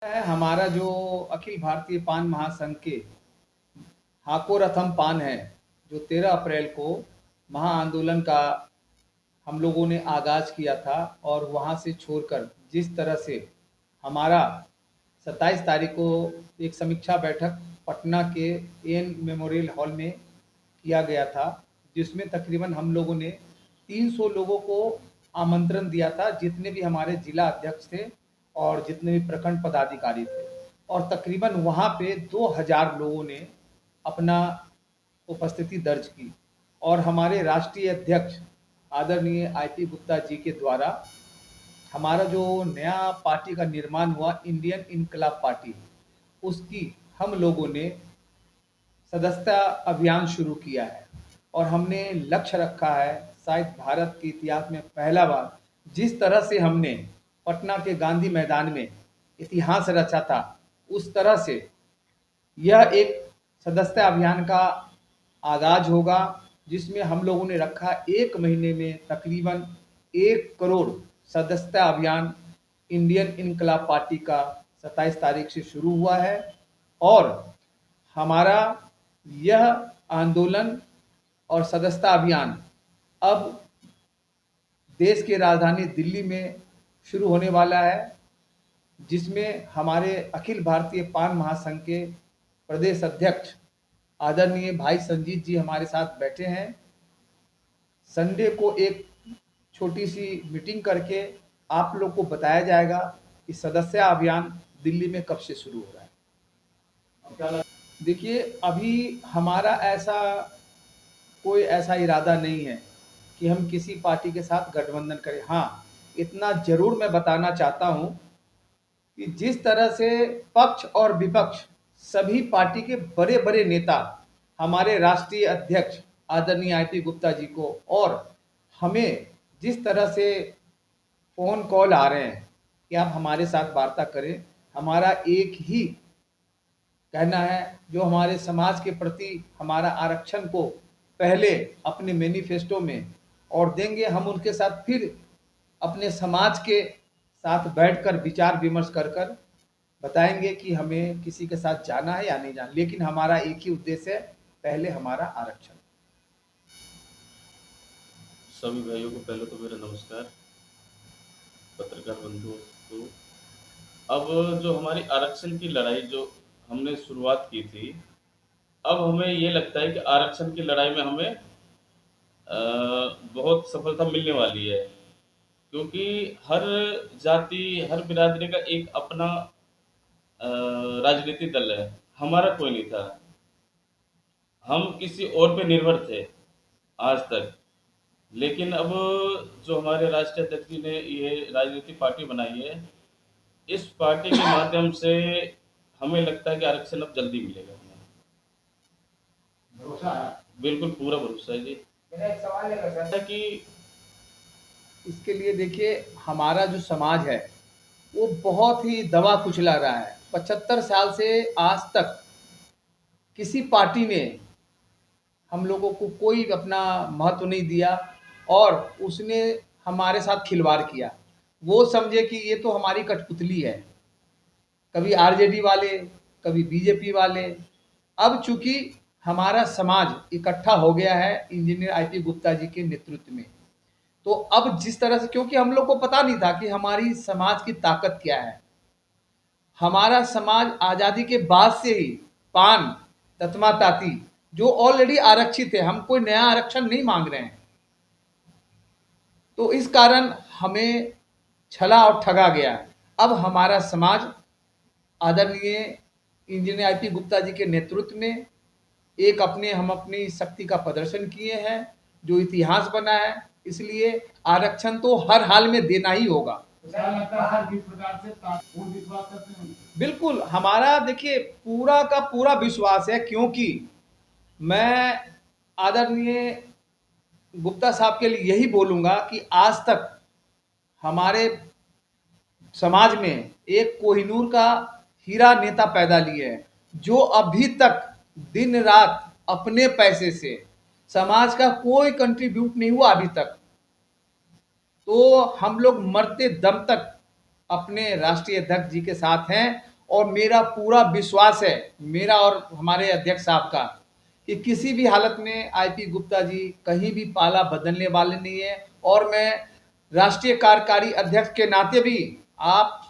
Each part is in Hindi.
है हमारा जो अखिल भारतीय पान महासंघ के हाको रथम पान है, जो 13 अप्रैल को महाआंदोलन का हम लोगों ने आगाज किया था। और वहां से छोड़कर जिस तरह से हमारा 27 तारीख को एक समीक्षा बैठक पटना के एन मेमोरियल हॉल में किया गया था, जिसमें तकरीबन हम लोगों ने 300 लोगों को आमंत्रण दिया था, जितने भी हमारे जिला अध्यक्ष थे और जितने भी प्रखंड पदाधिकारी थे। और तकरीबन वहाँ पे 2000 लोगों ने अपना उपस्थिति दर्ज की। और हमारे राष्ट्रीय अध्यक्ष आदरणीय आईपी गुप्ता जी के द्वारा हमारा जो नया पार्टी का निर्माण हुआ, इंडियन इनकलाब पार्टी, उसकी हम लोगों ने सदस्यता अभियान शुरू किया है। और हमने लक्ष्य रखा है, शायद भारत के इतिहास में पहला बार जिस तरह से हमने पटना के गांधी मैदान में इतिहास रचा था, उस तरह से यह एक सदस्यता अभियान का आगाज होगा, जिसमें हम लोगों ने रखा 1 महीने में तकरीबन 1 करोड़ सदस्यता अभियान इंडियन इनकलाब पार्टी का 27 तारीख से शुरू हुआ है। और हमारा यह आंदोलन और सदस्यता अभियान अब देश की राजधानी दिल्ली में शुरू होने वाला है, जिसमें हमारे अखिल भारतीय पान महासंघ के प्रदेश अध्यक्ष आदरणीय भाई संजीत जी हमारे साथ बैठे हैं। संडे को एक छोटी सी मीटिंग करके आप लोग को बताया जाएगा कि सदस्यता अभियान दिल्ली में कब से शुरू हो रहा है। देखिए, अभी हमारा कोई ऐसा इरादा नहीं है कि हम किसी पार्टी के साथ गठबंधन करें। हाँ, इतना जरूर मैं बताना चाहता हूं कि जिस तरह से पक्ष और विपक्ष सभी पार्टी के बड़े बड़े नेता हमारे राष्ट्रीय अध्यक्ष आदरणीय आईपी गुप्ता जी को और हमें जिस तरह से फ़ोन कॉल आ रहे हैं कि आप हमारे साथ वार्ता करें, हमारा एक ही कहना है, जो हमारे समाज के प्रति हमारा आरक्षण को पहले अपने मैनिफेस्टो में और देंगे, हम उनके साथ फिर अपने समाज के साथ बैठकर विचार विमर्श कर कर बताएंगे कि हमें किसी के साथ जाना है या नहीं जाना। लेकिन हमारा एक ही उद्देश्य है, पहले हमारा आरक्षण। सभी भाइयों को पहले तो मेरा नमस्कार, पत्रकार बंधुओं को। अब जो हमारी आरक्षण की लड़ाई जो हमने शुरुआत की थी, अब हमें ये लगता है कि आरक्षण की लड़ाई में हमें बहुत सफलता मिलने वाली है, क्योंकि हर जाति, हर बिरादरी का एक अपना राजनीतिक दल है। हमारा कोई नहीं था, हम किसी और पे निर्भर थे आज तक। लेकिन अब जो हमारे राष्ट्रीय अध्यक्ष जी ने ये राजनीतिक पार्टी बनाई है, इस पार्टी के माध्यम से हमें लगता है कि आरक्षण अब जल्दी मिलेगा हमें। भरोसा है? बिल्कुल पूरा भरोसा है जी। मेरा एक सवाल है सर कि इसके लिए देखिए, हमारा जो समाज है वो बहुत ही दबा कुचला रहा है। 75 साल से आज तक किसी पार्टी ने हम लोगों को कोई अपना महत्व नहीं दिया और उसने हमारे साथ खिलवाड़ किया। वो समझे कि ये तो हमारी कठपुतली है, कभी आरजेडी वाले, कभी बीजेपी वाले। अब चूंकि हमारा समाज इकट्ठा हो गया है इंजीनियर आईपी गुप्ता जी के नेतृत्व में, तो अब जिस तरह से, क्योंकि हम लोग को पता नहीं था कि हमारी समाज की ताकत क्या है। हमारा समाज आज़ादी के बाद से ही पान, ततमा ताती जो ऑलरेडी आरक्षित है, हम कोई नया आरक्षण नहीं मांग रहे हैं। तो इस कारण हमें छला और ठगा गया। अब हमारा समाज आदरणीय इंजीनियर आईपी गुप्ता जी के नेतृत्व में हम अपनी शक्ति का प्रदर्शन किए हैं, जो इतिहास बना है। इसलिए आरक्षण तो हर हाल में देना ही होगा। बिल्कुल, हमारा देखिए पूरा का पूरा विश्वास है, क्योंकि मैं आदरणीय गुप्ता साहब के लिए यही बोलूँगा कि आज तक हमारे समाज में एक कोहिनूर का हीरा नेता पैदा लिए हैं, जो अभी तक दिन रात अपने पैसे से, समाज का कोई कंट्रीब्यूट नहीं हुआ अभी तक। तो हम लोग मरते दम तक अपने राष्ट्रीय अध्यक्ष जी के साथ हैं और मेरा पूरा विश्वास है, मेरा और हमारे अध्यक्ष साहब का, कि किसी भी हालत में आईपी गुप्ता जी कहीं भी पाला बदलने वाले नहीं है। और मैं राष्ट्रीय कार्यकारी अध्यक्ष के नाते भी आप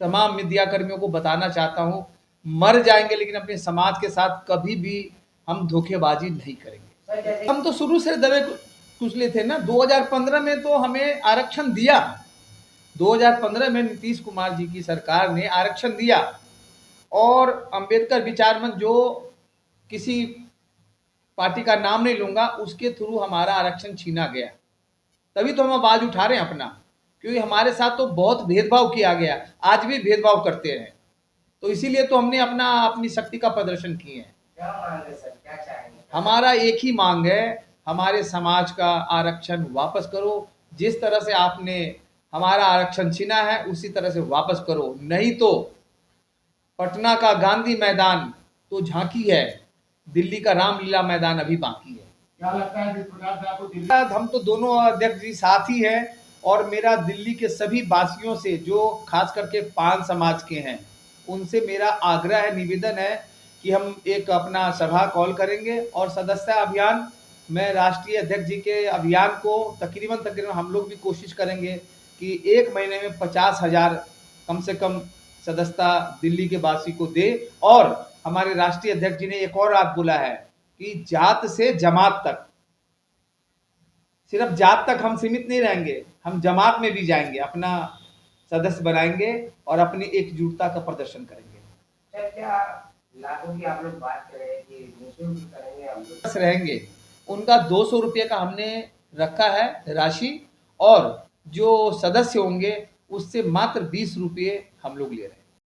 तमाम मीडिया कर्मियों को बताना चाहता हूं, मर जाएंगे लेकिन अपने समाज के साथ कभी भी हम धोखेबाजी नहीं करेंगे। हम तो शुरू से दबे कुचले थे ना। 2015 में तो हमें आरक्षण दिया, 2015 में नीतीश कुमार जी की सरकार ने आरक्षण दिया और अंबेडकर विचार मंच, जो किसी पार्टी का नाम नहीं लूंगा, उसके थ्रू हमारा आरक्षण छीना गया। तभी तो हम आवाज उठा रहे हैं अपना, क्योंकि हमारे साथ तो बहुत भेदभाव किया गया, आज भी भेदभाव करते हैं। तो इसीलिए तो हमने अपनी शक्ति का प्रदर्शन किए हैं। क्या मांग है सर, क्या चाहेंगे? हमारा एक ही मांग है, हमारे समाज का आरक्षण वापस करो। जिस तरह से आपने हमारा आरक्षण छीना है उसी तरह से वापस करो, नहीं तो पटना का गांधी मैदान तो झांकी है, दिल्ली का रामलीला मैदान अभी बाकी है। क्या लगता है जिस प्रकार से आपको दिल्ली हम तो दोनों अध्यक्ष जी साथ ही हैं और मेरा दिल्ली के सभी वासियों से, जो खास करके पान समाज के हैं, उनसे मेरा आग्रह है, निवेदन है कि हम एक अपना सभा कॉल करेंगे और सदस्यता अभियान, मैं राष्ट्रीय अध्यक्ष जी के अभियान को तकरीबन हम लोग भी कोशिश करेंगे कि 1 महीने में 50,000 कम से कम सदस्यता दिल्ली के वासी को दे। और हमारे राष्ट्रीय अध्यक्ष जी ने एक और बात बोला है कि जात से जमात तक, सिर्फ जात तक हम सीमित नहीं रहेंगे, हम जमात में भी जाएंगे, अपना सदस्य बनाएंगे और अपनी एकजुटता का प्रदर्शन करेंगे। सर, क्या लाखों की आप लोग बात कर रहे हैं कि निःशुल्क करेंगे हम लोग? सदस्य रहेंगे, उनका 200 रुपये का हमने रखा है राशि, और जो सदस्य होंगे उससे मात्र 20 रुपये हम लोग ले रहे हैं।